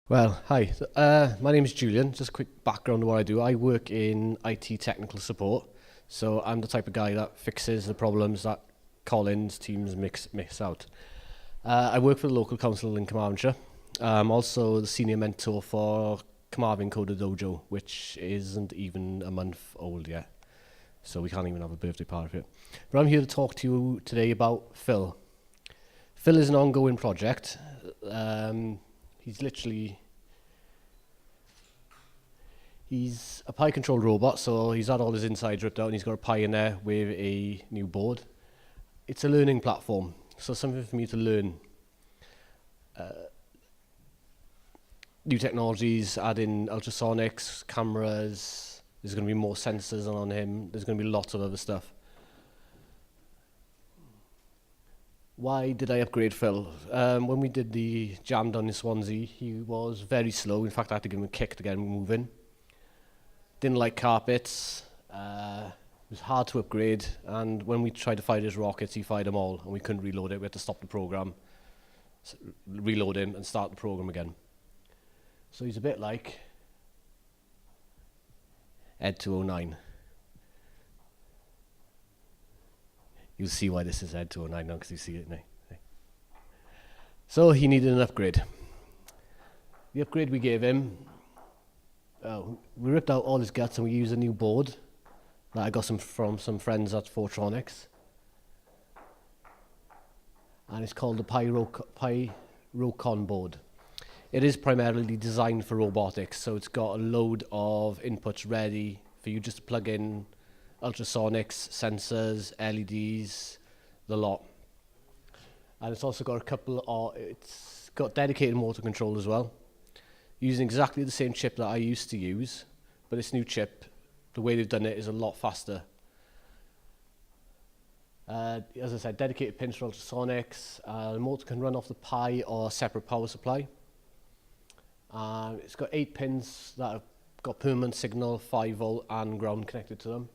Well, hi. My name is Julian. Just a quick background on what I do. I work in IT technical support. So I'm the type of guy that fixes the problems that Collins teams miss out. I work for the local council in Carmarthenshire. I'm also the senior mentor for Carmarthen Coder Dojo, which isn't even a month old yet. So we can't even have a birthday party for it. But I'm here to talk to you today about Phil. Phil is an ongoing project. He's a Pi controlled robot, so he's had all his insides ripped out and he's got a Pi in there with a new board. It's a learning platform, so something for me to learn. New technologies, add in ultrasonics, cameras, there's going to be more sensors on him, there's going to be lots of other stuff. Why did I upgrade Phil? When we did the jam down in Swansea, he was very slow. In fact, I had to give him a kick to get him moving. Didn't like carpets. It was hard to upgrade. And when we tried to fire his rockets, he fired them all, and we couldn't reload it. We had to stop the program, reload him, and start the program again. So he's a bit like Ed 209. You'll see why this is Ed 209 now, because you see it now. So he needed an upgrade. The upgrade we gave him, we ripped out all his guts and we used a new board that I got from some friends at Fortronics. And it's called the Pyrocon board. It is primarily designed for robotics, so it's got a load of inputs ready for you just to plug in ultrasonics, sensors, LEDs, the lot. And it's also got it's got dedicated motor control as well, using exactly the same chip that I used to use, but this new chip, the way they've done it is a lot faster. As I said, dedicated pins for ultrasonics, the motor can run off the Pi or a separate power supply. It's got 8 pins that have got permanent signal, 5 volt and ground connected to them.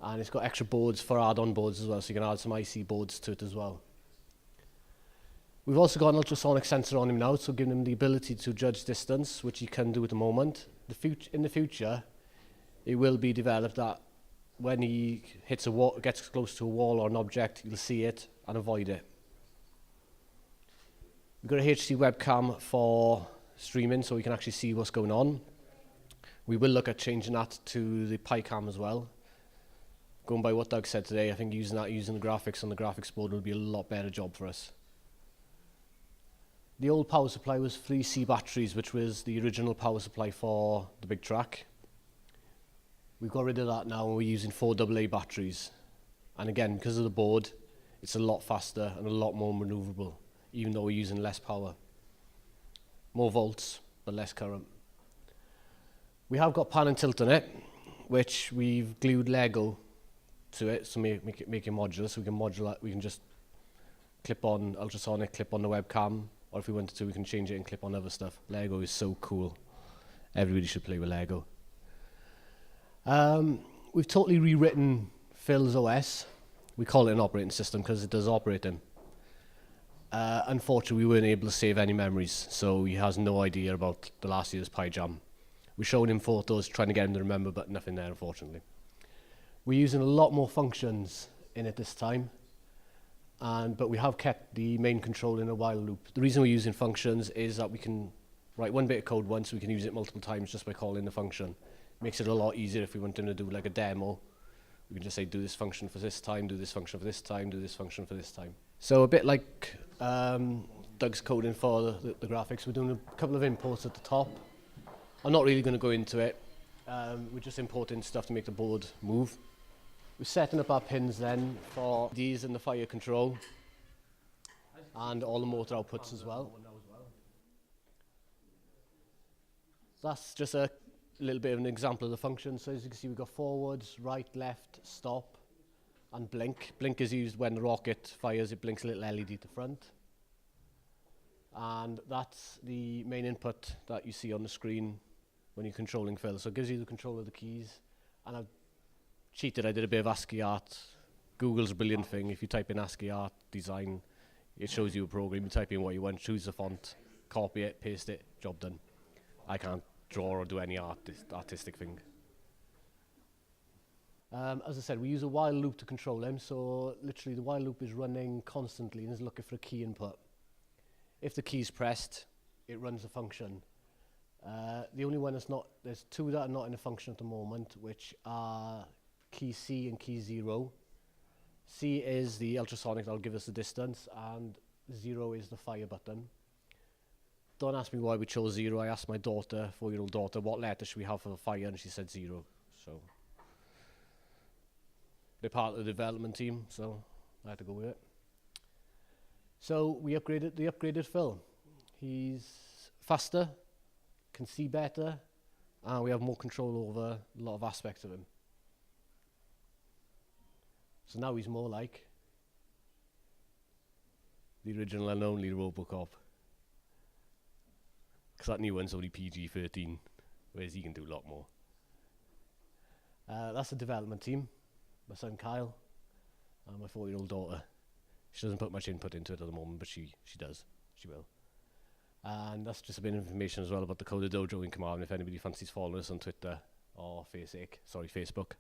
And it's got extra boards for add-on boards as well, so you can add some IC boards to it as well. We've also got an ultrasonic sensor on him now, so giving him the ability to judge distance, which he can do at the moment. In the future, it will be developed that when he hits a wall, gets close to a wall or an object, you'll see it and avoid it. We've got a HD webcam for streaming, so we can actually see what's going on. We will look at changing that to the PiCam as well. Going by what Doug said today, I think using the graphics on the graphics board will be a lot better job for us. The old power supply was 3C batteries, which was the original power supply for the big track. We've got rid of that now and we're using 4AA batteries. And again, because of the board, it's a lot faster and a lot more maneuverable, even though we're using less power. More volts, but less current. We have got pan and tilt on it, which we've glued Lego to it to make it modular, so we can modulate. We can just clip on ultrasonic, clip on the webcam, or if we wanted to, we can change it and clip on other stuff. Lego is so cool. Everybody should play with Lego. We've totally rewritten Phil's OS. We call it an operating system because it does operate him. Unfortunately, we weren't able to save any memories, so he has no idea about the last year's Pi Jam. We showed him photos trying to get him to remember, but nothing there, unfortunately. We're using a lot more functions in it this time, but we have kept the main control in a while loop. The reason we're using functions is that we can write one bit of code once, we can use it multiple times just by calling the function. Makes it a lot easier if we want them to do like a demo. We can just say, do this function for this time, do this function for this time, do this function for this time. So a bit like Doug's coding for the graphics, we're doing a couple of imports at the top. I'm not really going to go into it. We're just importing stuff to make the board move. We're setting up our pins then for these and the fire control and all the motor outputs as well. That's just a little bit of an example of the function. So as you can see, we've got forwards, right, left, stop, and blink. Blink is used when the rocket fires, it blinks a little LED at the front. And that's the main input that you see on the screen when you're controlling Phil. So it gives you the control of the keys. And I've cheated, I did a bit of ASCII art. Google's a brilliant thing. If you type in ASCII art design, it shows you a program. You type in what you want, choose the font, copy it, paste it, job done. I can't draw or do any artistic thing. As I said, we use a while loop to control him, so literally the while loop is running constantly and is looking for a key input. If the key is pressed, it runs a function. The only one that's not, there's two that are not in a function at the moment, which are key C and key 0. C is the ultrasonic that'll give us the distance, and 0 is the fire button. Don't ask me why we chose 0. I asked my daughter, 4-year-old daughter, what letter should we have for the fire, and she said 0. So they're part of the development team, so I had to go with it. So we upgraded Phil. He's faster, can see better, and we have more control over a lot of aspects of him. So now he's more like the original and only Robocop. Because that new one's only PG-13, whereas he can do a lot more. That's the development team. My son Kyle and my 4-year-old daughter. She doesn't put much input into it at the moment, but she does. She will. And that's just a bit of information as well about the Coder Dojo in Carmarthen if anybody fancies following us on Twitter or Facebook.